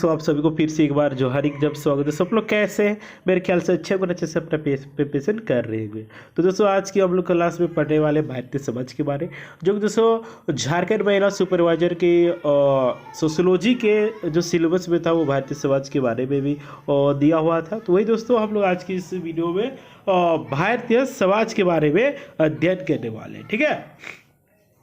दोस्तों आप सभी को फिर से एक बार जोहार जब स्वागत है। सब लोग कैसे हैं? मेरे ख्याल से अच्छे से अपना प्रिपरेशन कर रहे होंगे। तो दोस्तों आज की हम लोग क्लास में पढ़ने वाले भारतीय समाज के बारे, जो कि दोस्तों झारखंड महिला सुपरवाइजर के सोशोलॉजी के जो सिलेबस में था वो भारतीय समाज के बारे में भी दिया हुआ था। तो वही दोस्तों हम लोग आज की इस वीडियो में भारतीय समाज के बारे में अध्ययन करने वाले हैं, ठीक है।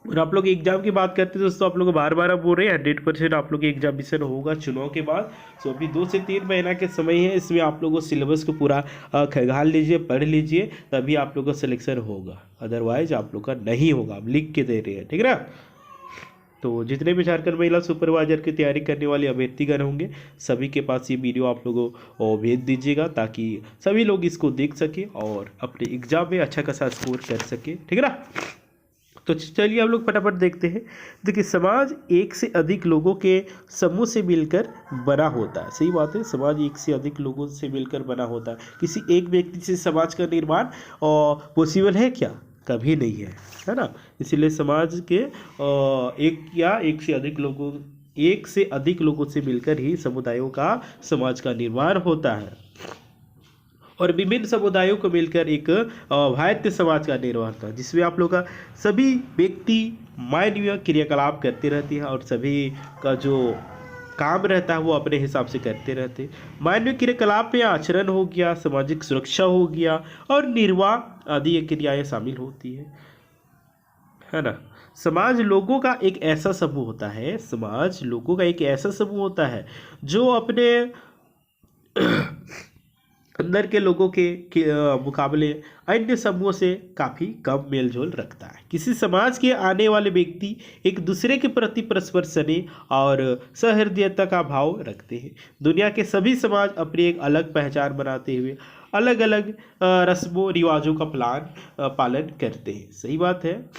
और आप लोग एग्जाम की बात करते हैं दोस्तों, आप लोग बार बार बोल रहे हैं 100% आप लोग एग्जामिनेशन होगा चुनाव के बाद। सो अभी 2 से 3 महीना के समय है, इसमें आप लोगों को सिलेबस को पूरा खंगाल लीजिए, पढ़ लीजिए, तभी आप लोग का सिलेक्शन होगा, अदरवाइज आप लोग का नहीं होगा। आप लिख के दे रहे हैं, ठीक है ना। तो जितने भी झारखंड महिला सुपरवाइजर की तैयारी करने वाले अभ्यर्थीगण होंगे, सभी के पास ये वीडियो आप लोगों को भेज दीजिएगा, ताकि सभी लोग इसको देख सकें और अपने एग्जाम में अच्छा खासा स्कोर कर सके, ठीक है ना। तो चलिए हम लोग फटाफट देखते हैं। देखिए, समाज एक से अधिक लोगों के समूह से मिलकर बना होता है। सही बात है, समाज एक से अधिक लोगों से मिलकर बना होता है। किसी एक व्यक्ति से समाज का निर्माण पॉसिबल है क्या? कभी नहीं है ना। इसीलिए समाज के एक से अधिक लोगों से मिलकर ही समुदायों का समाज का निर्माण होता है, और विभिन्न समुदायों को मिलकर एक भारतीय समाज का निर्माण था, जिसमें आप लोग का सभी व्यक्ति मानवीय क्रियाकलाप करते रहते हैं और सभी का जो काम रहता है वो अपने हिसाब से करते रहते हैं। मानवीय क्रियाकलाप में आचरण हो गया, सामाजिक सुरक्षा हो गया और निर्वाह आदि ये क्रियाएं शामिल होती है ना। समाज लोगों का एक ऐसा समूह होता है जो अपने अंदर के लोगों के मुकाबले अन्य समूहों से काफ़ी कम मेलजोल रखता है। किसी समाज के आने वाले व्यक्ति एक दूसरे के प्रति परस्पर स्नेह और सहृदयता का भाव रखते हैं। दुनिया के सभी समाज अपनी एक अलग पहचान बनाते हुए अलग अलग रस्मों रिवाजों का पालन करते हैं। सही बात है,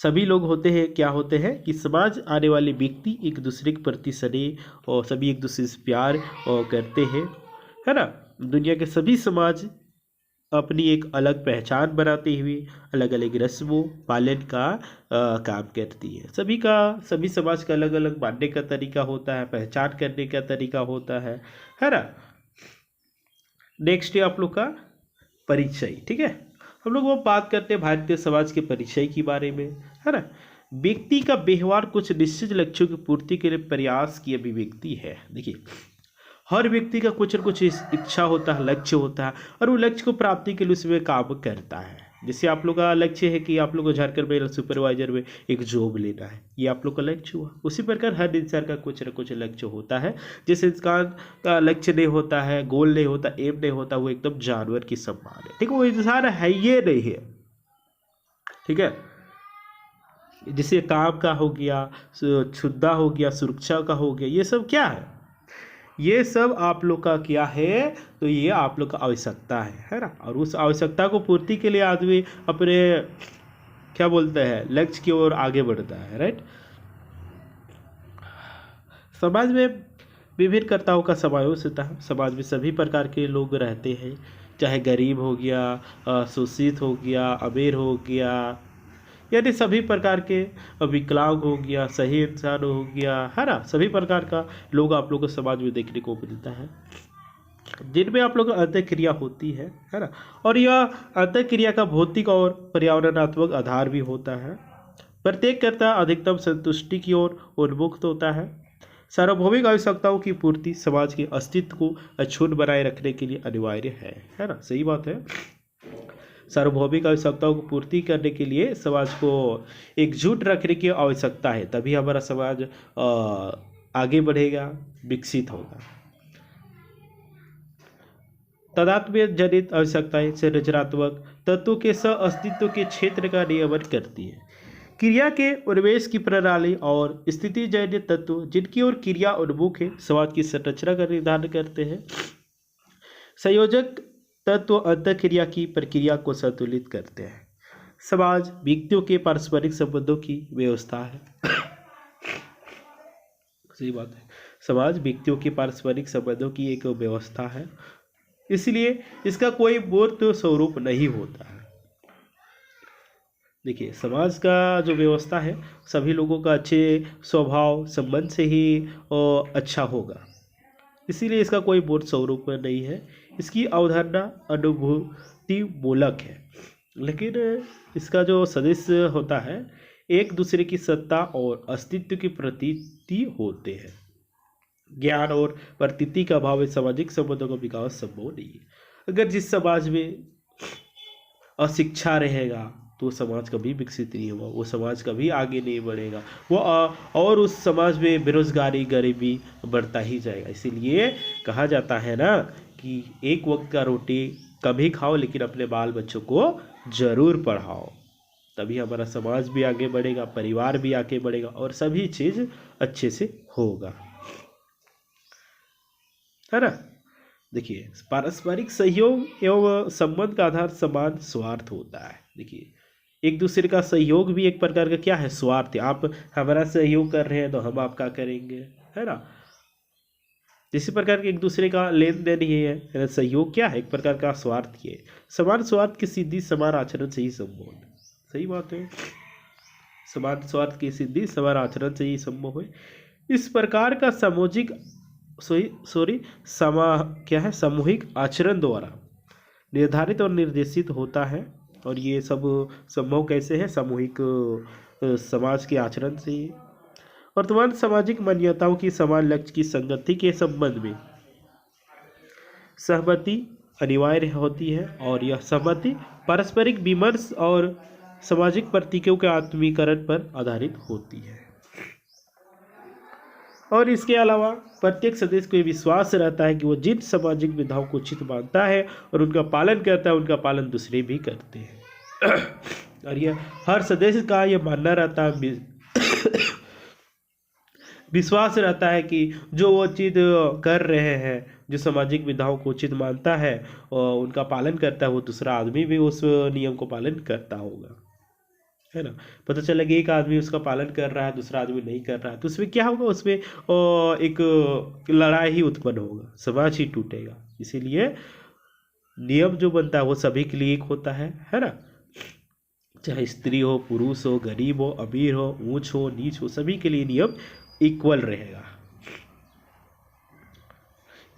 सभी लोग क्या होते हैं कि समाज आने वाले व्यक्ति एक दूसरे के प्रति स्नेह और सभी एक दूसरे से प्यार करते हैं, है ना। दुनिया के सभी समाज अपनी एक अलग पहचान बनाते हुए अलग अलग रस्मों पालन का काम करती है। सभी समाज का अलग अलग मानने का तरीका होता है, पहचान करने का तरीका होता है ना। नेक्स्ट है आप लोग का परिचय, ठीक है। हम लोग वो बात करते हैं भारतीय समाज के परिचय के बारे में, है ना। व्यक्ति का व्यवहार कुछ निश्चित लक्ष्यों की पूर्ति के लिए प्रयास की अभिव्यक्ति है। देखिए, हर व्यक्ति का कुछ न कुछ इच्छा होता है, लक्ष्य होता है, और वो लक्ष्य को प्राप्ति के लिए उसमें काम करता है। जैसे आप लोग का लक्ष्य है कि आप लोग को झारखंड महिला सुपरवाइजर में एक जॉब लेना है, ये आप लोग का लक्ष्य हुआ। उसी प्रकार हर इंसान का कुछ न कुछ लक्ष्य होता है। जिस इंसान का लक्ष्य नहीं होता है, गोल नहीं होता, एम नहीं होता, वो एकदम जानवर की समान है, ठीक है। वो इंसान है ये नहीं है, ठीक है। जिसे काम का हो गया, शुद्धा हो गया, सुरक्षा का हो गया, ये सब क्या है? ये सब आप लोग का क्या है? तो ये आप लोग का आवश्यकता है ना। और उस आवश्यकता को पूर्ति के लिए आदमी अपने क्या बोलते हैं लक्ष्य की ओर आगे बढ़ता है, राइट। समाज में विभिन्न कर्ताओं का समावेश होता है। समाज में सभी प्रकार के लोग रहते हैं, चाहे गरीब हो गया, शोषित हो गया, अमीर हो गया, यानी सभी प्रकार के, विकलांग हो गया, सही इंसान हो गया, है ना। सभी प्रकार का लोग आप लोग को समाज में देखने को मिलता है, जिनमें आप लोग को अंतःक्रिया होती है ना। और यह अंतःक्रिया का भौतिक और पर्यावरणात्मक आधार भी होता है। प्रत्येक कर्ता अधिकतम संतुष्टि की ओर उन्मुक्त होता है। सार्वभौमिक आवश्यकताओं की पूर्ति समाज के अस्तित्व को अक्षुण्ण बनाए रखने के लिए अनिवार्य है ना। सही बात है, सार्वभौमिक आवश्यकताओं को पूर्ति करने के लिए समाज को एकजुट रखने की आवश्यकता है, तभी हमारा समाज आगे बढ़ेगा, विकसित होगा। तादात्म्य जनित आवश्यकताएं संरचनात्मक तत्वों के सह अस्तित्व के क्षेत्र का नियमन करती है। क्रिया के उन्मेष की प्रणाली और स्थिति जन्य तत्व जिनकी ओर क्रिया उन्मुख है समाज की संरचना का निर्धारण करते हैं। संयोजक तत्व अंतःक्रिया की प्रक्रिया को संतुलित करते हैं। समाज व्यक्तियों के पारस्परिक संबंधों की व्यवस्था है। सही बात है, समाज व्यक्तियों के पारस्परिक संबंधों की एक व्यवस्था है, इसलिए इसका कोई मूर्त स्वरूप नहीं होता है। देखिए, समाज का जो व्यवस्था है सभी लोगों का अच्छे स्वभाव संबंध से ही अच्छा होगा। इसीलिए इसका कोई मूर्त स्वरूप नहीं है। इसकी अवधारणा अनुभूति मूलक है, लेकिन इसका जो सदस्य होता है एक दूसरे की सत्ता और अस्तित्व की प्रतीति होते हैं। ज्ञान और प्रतीति का अभाव इस सामाजिक संबंधों का विकास संभव नहीं है। अगर जिस समाज में अशिक्षा रहेगा तो समाज कभी विकसित नहीं होगा, वो समाज कभी आगे नहीं बढ़ेगा, और उस समाज में बेरोजगारी गरीबी बढ़ता ही जाएगा। इसीलिए कहा जाता है ना कि एक वक्त का रोटी कम ही खाओ लेकिन अपने बाल बच्चों को जरूर पढ़ाओ, तभी हमारा समाज भी आगे बढ़ेगा, परिवार भी आगे बढ़ेगा और सभी चीज़ अच्छे से होगा, है ना। देखिए, पारस्परिक सहयोग एवं संबंध का आधार समान स्वार्थ होता है। देखिए, एक दूसरे का सहयोग भी एक प्रकार का क्या है, स्वार्थ है। आप हमारा सहयोग कर रहे हैं तो हम आपका करेंगे, है ना। इसी प्रकार के एक दूसरे का लेन देन ही है सहयोग, क्या है, एक प्रकार का स्वार्थ ही है। समान स्वार्थ की सिद्धि समान आचरण से ही संभव है। सही बात है, समान स्वार्थ की सिद्धि समान आचरण से ही संभव है। इस प्रकार का सामाजिक सामूहिक आचरण द्वारा निर्धारित और निर्देशित होता है। और ये सब संभव कैसे है, सामूहिक समाज के आचरण से ही। वर्तमान सामाजिक मान्यताओं की समान लक्ष्य की संगति के संबंध में सहमति अनिवार्य होती है, और यह सहमति पारस्परिक विमर्श और सामाजिक प्रतीकों के आत्मीकरण पर आधारित होती है। और इसके अलावा प्रत्येक सदस्य को ये विश्वास रहता है कि वो जिन सामाजिक विधाओं को उचित मानता है और उनका पालन करता है, उनका पालन दूसरे भी करते हैं। और यह हर सदस्य का ये मानना रहता है, विश्वास रहता है कि जो वो चीज़ कर रहे हैं, जो सामाजिक विधाओं को उचित मानता है और उनका पालन करता है, वो दूसरा आदमी भी उस नियम को पालन करता होगा, है ना। पता चला कि एक आदमी उसका पालन कर रहा है, दूसरा आदमी नहीं कर रहा है, तो उसमें क्या होगा, उसमें एक लड़ाई ही उत्पन्न होगा, समाज ही टूटेगा। इसीलिए नियम जो बनता है वो सभी के लिए एक होता है ना। चाहे स्त्री हो, पुरुष हो, गरीब हो, अमीर हो, ऊंच हो, नीच हो, सभी के लिए नियम इक्वल रहेगा।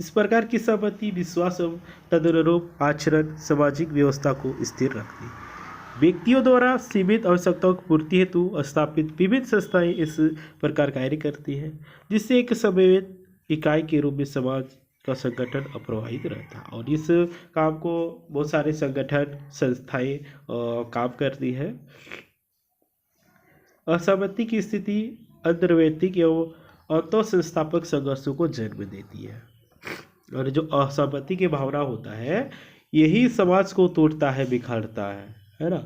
इस प्रकार की सहमति विश्वास एवं तदनुरूप आचरण सामाजिक व्यवस्था को स्थिर रखती है। व्यक्तियों द्वारा सीमित आवश्यकताओं की पूर्ति हेतु स्थापित विभिन्न संस्थाएं इस प्रकार कार्य करती है, जिससे एक समन्वित इकाई के रूप में समाज का संगठन अप्रभावित रहता है। और इस काम को बहुत सारे संगठन संस्थाएं काम करती है। असहमति की स्थिति अंतर्वैयक्तिक एवं अंतःसंस्थापक संघर्षों को जन्म देती है, और जो असहमति की भावना होता है यही समाज को तोड़ता है, बिखारता है ना।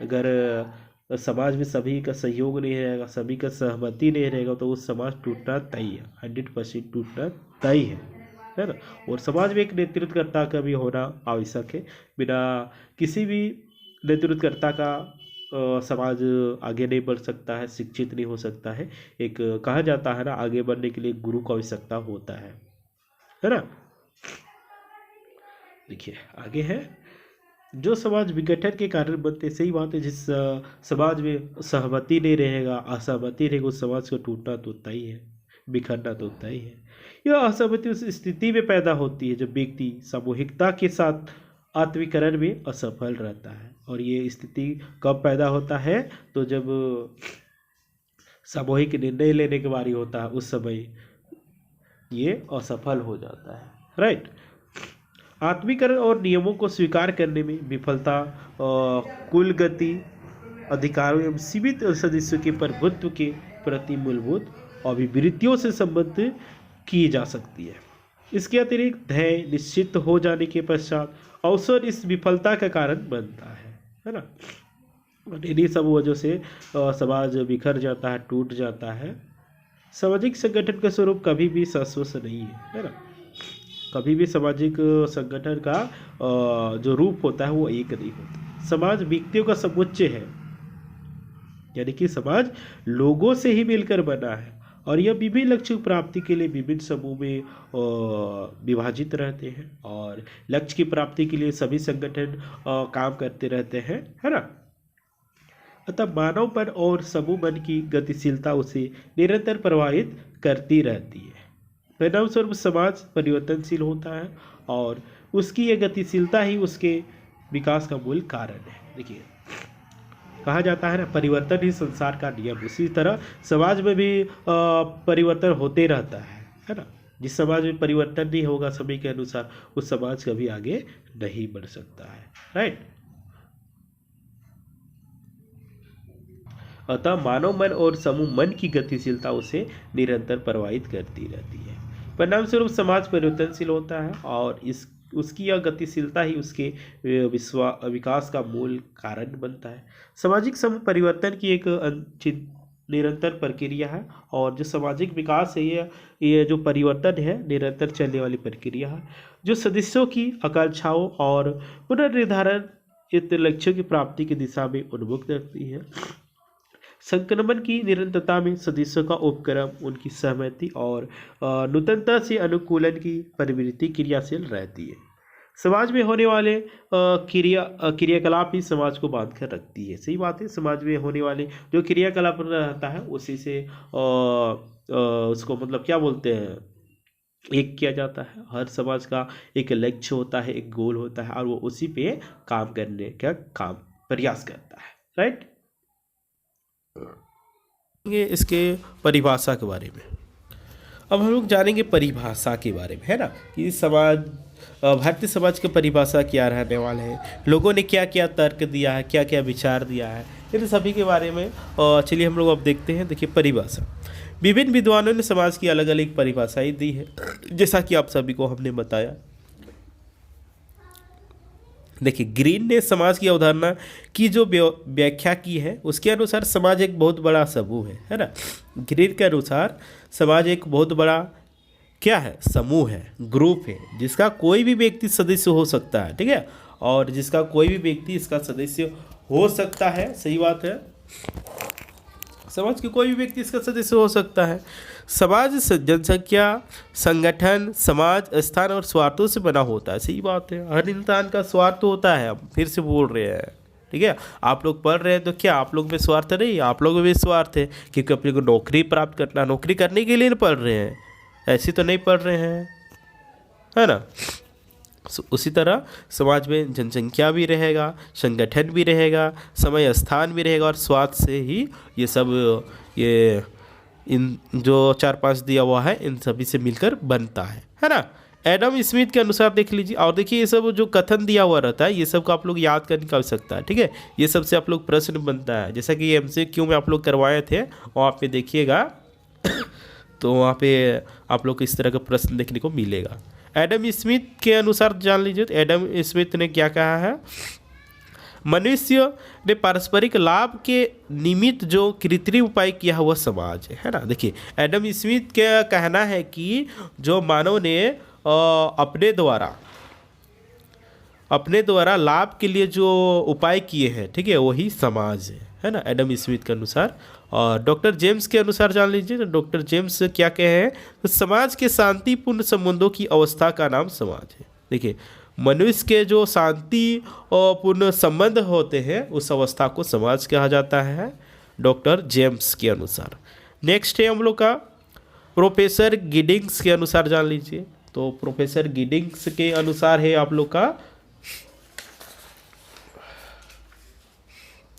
अगर समाज में सभी का सहयोग नहीं रहेगा, सभी का सहमति नहीं रहेगा, तो वो समाज टूटना तय है, 100% टूटना तय है ना। और समाज में एक नेतृत्वकर्ता का भी होना आवश्यक है। बिना किसी भी नेतृत्वकर्ता का समाज आगे नहीं बढ़ सकता है, शिक्षित नहीं हो सकता है। एक कहा जाता है ना, आगे बढ़ने के लिए गुरु की आवश्यकता होता है ना। देखिए आगे है, जो समाज विघटन के कारण बनते, सही बात है। जिस समाज में सहमति नहीं रहेगा, असहमति रहेगा, उस समाज को टूटना तो तय है, बिखरना तो तय है। यह असहमति उस स्थिति में पैदा होती है जब व्यक्ति सामूहिकता के साथ आत्मीकरण में असफल रहता है। और ये स्थिति कब पैदा होता है, तो जब सामूहिक निर्णय लेने की बारी होता है, उस समय ये असफल हो जाता है, राइट। आत्मीकरण और नियमों को स्वीकार करने में विफलता कुल गति अधिकारों एवं सीमित सदस्यों के प्रभुत्व के प्रति मूलभूत अभिवृत्तियों से संबद्ध की जा सकती है। इसके अतिरिक्त ध्येय निश्चित हो जाने के पश्चात अवसर इस विफलता का कारण बनता है ना। इन्हीं सब वजह से समाज बिखर जाता है, टूट जाता है। सामाजिक संगठन का स्वरूप कभी भी शाश्वत नहीं है ना। कभी भी सामाजिक संगठन का जो रूप होता है वो एक नहीं होता। समाज व्यक्तियों का समुच्चय है, यानी कि समाज लोगों से ही मिलकर बना है, और यह विभिन्न लक्ष्य की प्राप्ति के लिए विभिन्न समूह में विभाजित रहते हैं, और लक्ष्य की प्राप्ति के लिए सभी संगठन काम करते रहते हैं, है ना। अतः मानव मन और समूह मन की गतिशीलता उसे निरंतर प्रभावित करती रहती है। परिणामस्वरूप समाज परिवर्तनशील होता है और उसकी यह गतिशीलता ही उसके विकास का मूल कारण है। देखिए, कहा जाता है ना, परिवर्तन ही संसार का नियम। उसी तरह समाज में भी परिवर्तन होते रहता है ना। जिस समाज में परिवर्तन नहीं होगा समय के अनुसार, उस समाज कभी आगे नहीं बढ़ सकता है। राइट। अतः मानव मन और समूह मन की गतिशीलता उसे निरंतर प्रभावित करती रहती है। परिणाम स्वरूप समाज परिवर्तनशील होता है और उसकी यह गतिशीलता ही उसके विकास का मूल कारण बनता है। सामाजिक समूह परिवर्तन की एक निरंतर प्रक्रिया है और जो सामाजिक विकास है ये जो परिवर्तन है निरंतर चलने वाली प्रक्रिया है, जो सदस्यों की आकांक्षाओं और पुनर्निर्धारित लक्ष्यों की प्राप्ति की दिशा में उन्मुख रहती है। संक्रमण की निरंतरता में सदस्यों का उपक्रम, उनकी सहमति और नूतनता से अनुकूलन की प्रवृत्ति क्रियाशील रहती है। समाज में होने वाले क्रियाकलाप ही समाज को बांध कर रखती है। सही बात है। समाज में होने वाले जो क्रियाकलाप रहता है उसी से उसको मतलब क्या बोलते हैं, एक किया जाता है। हर समाज का एक लक्ष्य होता है, एक गोल होता है और वो उसी पे काम करने का प्रयास करता है। राइट। ये इसके परिभाषा के बारे में अब हम लोग जानेंगे, परिभाषा के बारे में, है ना, कि समाज भारतीय समाज की परिभाषा क्या रहने वाला है, लोगों ने क्या क्या तर्क दिया है, क्या क्या विचार दिया है, इन सभी के बारे में चलिए हम लोग अब देखते हैं। देखिए, परिभाषा, विभिन्न विद्वानों ने समाज की अलग अलग परिभाषाएं दी है, जैसा कि आप सभी को हमने बताया। देखिए, ग्रीन ने समाज की अवधारणा की जो व्याख्या की है उसके अनुसार समाज एक बहुत बड़ा समूह है ना। ग्रीन के अनुसार समाज एक बहुत बड़ा क्या है, समूह है, ग्रुप है, जिसका कोई भी व्यक्ति सदस्य हो सकता है। ठीक है, और जिसका कोई भी व्यक्ति इसका सदस्य हो सकता है। सही बात है, समाज के कोई भी व्यक्ति इसका सदस्य हो सकता है। समाज जनसंख्या, संगठन, समाज, स्थान और स्वार्थों से बना होता है। सही बात है, हर इंसान का स्वार्थ होता है। हम फिर से बोल रहे हैं, ठीक है, आप लोग पढ़ रहे हैं तो क्या आप लोग में स्वार्थ नहीं, आप लोग में स्वार्थ है, क्योंकि अपने को नौकरी प्राप्त करना, नौकरी करने के लिए नहीं पढ़ रहे हैं, ऐसे तो नहीं पढ़ रहे हैं, है ना। उसी तरह समाज में जनसंख्या भी रहेगा, संगठन भी रहेगा, समय स्थान भी रहेगा और स्वार्थ से ही ये सब ये इन जो 4-5 दिया हुआ है इन सभी से मिलकर बनता है ना। एडम स्मिथ के अनुसार देख लीजिए, और देखिए ये सब जो कथन दिया हुआ रहता है ये सब को आप लोग याद करने की आवश्यकता है। ठीक है, ये सब से आप लोग प्रश्न बनता है, जैसा कि MCQ में आप लोग करवाए थे, वहाँ पे देखिएगा तो वहाँ पे आप लोग को इस तरह का प्रश्न देखने को मिलेगा। एडम स्मिथ के अनुसार जान लीजिए, तो एडम स्मिथ ने क्या कहा है, मनुष्य ने पारस्परिक लाभ के निमित्त जो कृत्रिम उपाय किया हुआ समाज है ना। देखिए, एडम स्मिथ का कहना है कि जो मानव ने अपने द्वारा लाभ के लिए जो उपाय किए हैं, ठीक है, वही समाज है ना, एडम स्मिथ के अनुसार। और डॉक्टर जेम्स के अनुसार जान लीजिए, तो डॉक्टर जेम्स क्या कहे हैं, तो समाज के शांतिपूर्ण संबंधों की अवस्था का नाम समाज है। देखिए, मनुष्य के जो शांति और पूर्ण संबंध होते हैं उस अवस्था को समाज कहा जाता है, डॉक्टर जेम्स के अनुसार। नेक्स्ट है हम लोग का प्रोफेसर गिडिंग्स के अनुसार जान लीजिए, तो प्रोफेसर गिडिंग्स के अनुसार है आप लोग का,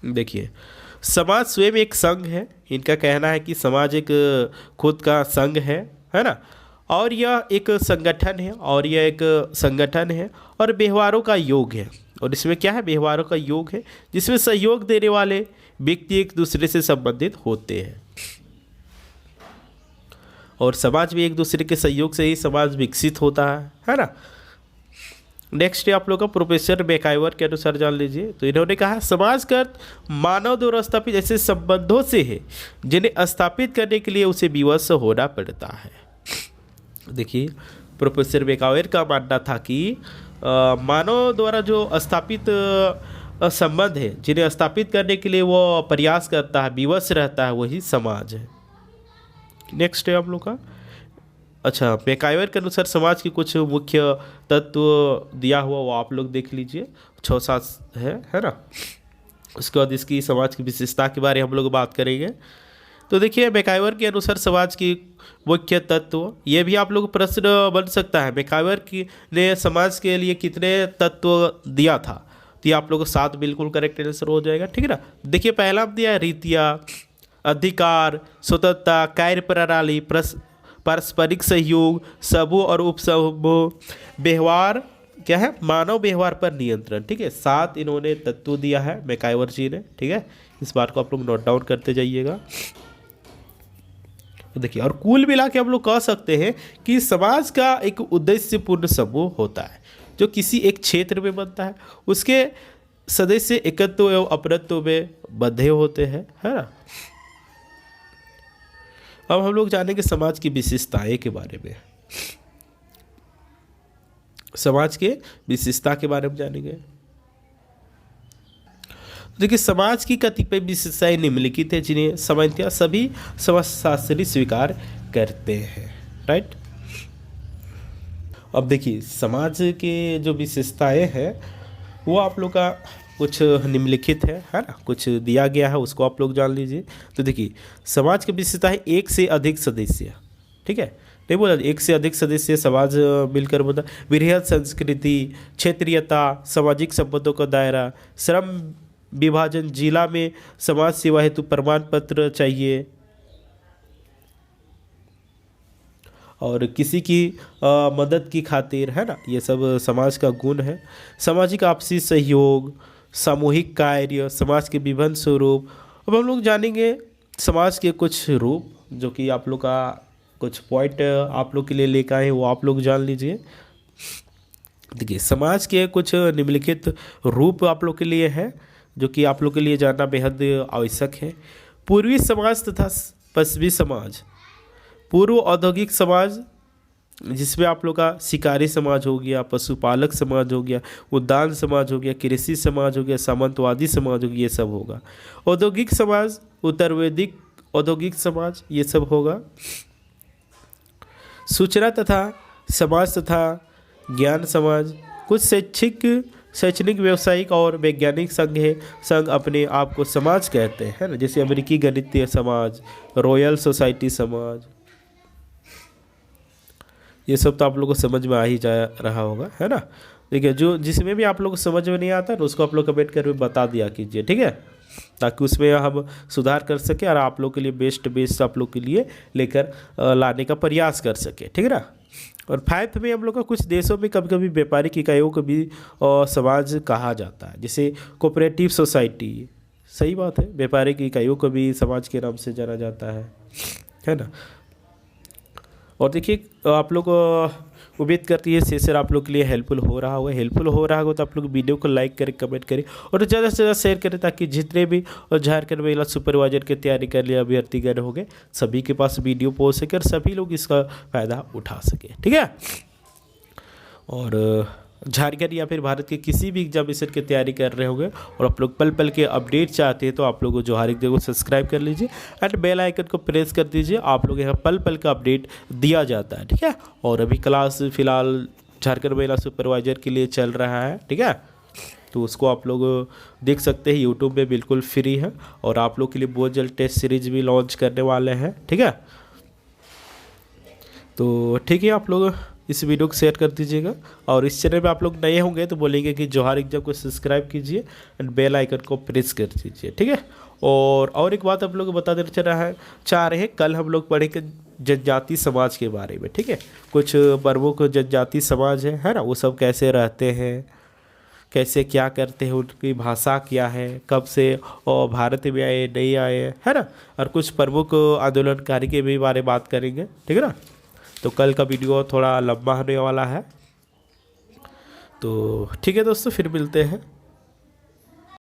देखिए, समाज स्वयं एक संघ है। इनका कहना है कि समाज एक खुद का संघ है ना, और यह एक संगठन है, और यह एक संगठन है और व्यवहारों का योग है। और इसमें क्या है, व्यवहारों का योग है, जिसमें सहयोग देने वाले व्यक्ति एक दूसरे से संबंधित होते हैं, और समाज में एक दूसरे के सहयोग से ही समाज विकसित होता है ना। नेक्स्ट है आप लोग का प्रोफेसर मैकाइवर के अनुसार जान लीजिए, तो इन्होंने कहा, समाज का मानव द्वारा स्थापित ऐसे संबंधों से है जिन्हें स्थापित करने के लिए उसे विवश होना पड़ता है। देखिए, प्रोफेसर मैकाइवर का मानना था कि मानव द्वारा जो स्थापित संबंध है, जिन्हें स्थापित करने के लिए वो प्रयास करता है, विवश रहता है, वही समाज है। नेक्स्ट है आप लोग का, अच्छा, मैकाइवर के अनुसार समाज के कुछ मुख्य तत्व दिया हुआ वो आप लोग देख लीजिए, 6-7 है ना। उसके बाद इसकी समाज की विशेषता के बारे में हम लोग बात करेंगे। तो देखिए मैकाइवर के अनुसार समाज की मुख्य तत्व, ये भी आप लोग प्रश्न बन सकता है, मैकाइवर की ने समाज के लिए कितने तत्व दिया था, तो ये आप लोग को 7 बिल्कुल करेक्ट आंसर हो जाएगा, ठीक है ना। देखिए पहला दिया है रीतियाँ, अधिकार, स्वतंत्रता, कार्य प्रणाली, पारस्परिक सहयोग, समूह और उपसमूह, व्यवहार क्या है, मानव व्यवहार पर नियंत्रण, ठीक है। 7 इन्होंने तत्व दिया है मैकाइवर जी ने, ठीक है। इस बात को आप लोग नोट डाउन करते जाइएगा। देखिए और कुल मिला के हम लोग कह सकते हैं कि समाज का एक उद्देश्यपूर्ण समूह होता है जो किसी एक क्षेत्र में बनता है, उसके सदस्य एकत्व एवं अपरत्व में बंधे होते हैं, है ना। अब हम लोग जानेंगे समाज की विशेषताएं के बारे में, समाज के विशेषता के बारे में जानेंगे। देखिए समाज की कतिपय विशेषताएं निम्नलिखित है जिन्हें सामान्यतः सभी समाजशास्त्री स्वीकार करते हैं, राइट। अब देखिए समाज के जो विशेषताएं हैं वो आप लोग का कुछ निम्नलिखित है ना, कुछ दिया गया है, उसको आप लोग जान लीजिए। तो देखिए समाज की विशेषता है एक से अधिक सदस्य, ठीक है, नहीं बोला एक से अधिक सदस्य समाज मिलकर बना, वृहद संस्कृति, क्षेत्रीयता, सामाजिक संबंधों का दायरा, श्रम विभाजन, जिला में समाज सेवा हेतु प्रमाण पत्र चाहिए, और किसी की मदद की खातिर, है ना, ये सब समाज का गुण है। सामाजिक आपसी सहयोग, सामूहिक कार्य, समाज के विभिन्न स्वरूप। अब हम लोग जानेंगे समाज के कुछ रूप, जो कि आप लोग का कुछ पॉइंट आप लोग के लिए लेकर आए, वो आप लोग जान लीजिए। देखिए समाज के कुछ निम्नलिखित रूप आप लोग के लिए है जो कि आप लोग के लिए जानना बेहद आवश्यक है। पूर्वी समाज तथा पश्चिमी समाज। पूर्व औद्योगिक समाज जिसमें आप लोग का शिकारी समाज हो गया, पशुपालक समाज हो गया, उद्यान समाज हो गया, कृषि समाज हो गया, सामंतवादी समाज हो गया, ये सब होगा। औद्योगिक समाज, उत्तर वैदिक औद्योगिक समाज, ये सब होगा। सूचना तथा समाज तथा ज्ञान समाज। कुछ शैक्षणिक, व्यावसायिक और वैज्ञानिक संघ अपने आप को समाज कहते हैं ना, जैसे अमेरिकी गणितीय समाज, रॉयल सोसाइटी समाज, ये सब तो आप लोगों को समझ में आ ही जा रहा होगा, है ना। देखिए जो जिसमें भी आप लोग को समझ में नहीं आता ना, उसको आप लोग कमेंट करके बता दिया कीजिए, ठीक है, ताकि उसमें हम सुधार कर सके और आप लोग के लिए बेस्ट आप लोग के लिए लेकर लाने का प्रयास कर सके, ठीक है ना। और 5th में हम लोग का कुछ देशों में कभी कभी व्यापारिक इकाइयों को भी समाज कहा जाता है, जैसे कोऑपरेटिव सोसाइटी। सही बात है, व्यापारिक इकाइयों को भी समाज के नाम से जाना जाता है ना। और देखिए आप लोग उम्मीद करती है सेशन आप लोग के लिए हेल्पफुल हो रहा होगा, तो आप लोग वीडियो को लाइक करें, कमेंट करें और ज़्यादा से ज़्यादा शेयर करें, ताकि जितने भी झारखंड महिला सुपरवाइजर की तैयारी कर लिए अभ्यर्थीगण होंगे सभी के पास वीडियो पहुंच सके और सभी लोग इसका फ़ायदा उठा सके, ठीक है। और झारखंड या फिर भारत के किसी भी एग्जामिनेशन की तैयारी कर रहे होंगे और आप लोग पल पल के अपडेट चाहते हैं, तो आप लोग जोहारिक को सब्सक्राइब कर लीजिए एंड बेल आइकन को प्रेस कर दीजिए। आप लोग यहाँ पल पल का अपडेट दिया जाता है, ठीक है। और अभी क्लास फिलहाल झारखंड महिला सुपरवाइजर के लिए चल रहा है, ठीक है, तो उसको आप लोग देख सकते हैं, यूट्यूब में बिल्कुल फ्री है। और आप लोग के लिए बहुत जल्द टेस्ट सीरीज भी लॉन्च करने वाले हैं, ठीक है। तो ठीक है, आप लोग इस वीडियो को शेयर कर दीजिएगा और इस चैनल पे आप लोग नए होंगे तो बोलेंगे कि जोहार एग्जाम को सब्सक्राइब कीजिए एंड बेल आइकन को प्रेस कर दीजिए, ठीक है। और एक बात आप लोग को बता देना चाह रहे हैं, कल हम लोग पढ़ेंगे जनजाति समाज के बारे में, ठीक है। कुछ प्रमुख जनजाति समाज है ना, वो सब कैसे रहते हैं, कैसे क्या करते हैं, उनकी भाषा क्या है, कब से और भारत में आए नहीं आए, है ना। और कुछ प्रमुख आंदोलनकारी के भी बारे में बात करेंगे, ठीक है ना। तो कल का वीडियो थोड़ा लंबा होने वाला है, तो ठीक है दोस्तों, फिर मिलते हैं।